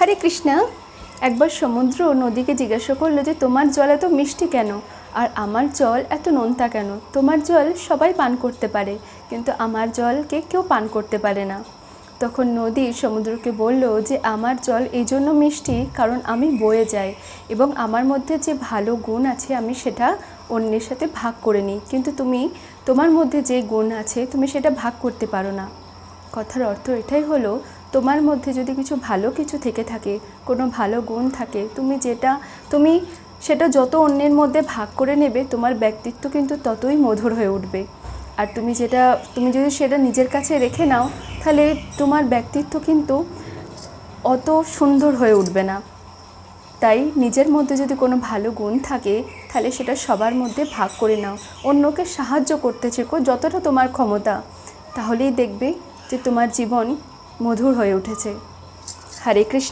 হরে কৃষ্ণ। একবার সমুদ্র নদীকে জিজ্ঞাসা করলো যে তোমার জল এত মিষ্টি কেন আর আমার জল এত নোনতা কেন? তোমার জল সবাই পান করতে পারে কিন্তু আমার জলকে কেউ পান করতে পারে না। তখন নদী সমুদ্রকে বলল যে আমার জল এই জন্য মিষ্টি কারণ আমি বয়ে যাই এবং আমার মধ্যে যে ভালো গুণ আছে আমি সেটা অন্যের সাথে ভাগ করে নিই, কিন্তু তোমার মধ্যে যে গুণ আছে তুমি সেটা ভাগ করতে পারো না। কথার অর্থ এটাই হলো, তোমার মধ্যে যদি কিছু ভালো কিছু থেকে থাকে, কোনো ভালো গুণ থাকে, তুমি সেটা যত অন্যের মধ্যে ভাগ করে নেবে তোমার ব্যক্তিত্ব কিন্তু ততই মধুর হয়ে উঠবে। আর তুমি যদি সেটা নিজের কাছে রেখে নাও তাহলে তোমার ব্যক্তিত্ব কিন্তু অত সুন্দর হয়ে উঠবে না। তাই নিজের মধ্যে যদি কোনো ভালো গুণ থাকে তাহলে সেটা সবার মধ্যে ভাগ করে নাও, অন্যকে সাহায্য করতে শেখো যতটা তোমার ক্ষমতা, তাহলেই দেখবে যে তোমার জীবন মধুর হয়ে উঠেছে। হরে কৃষ্ণ।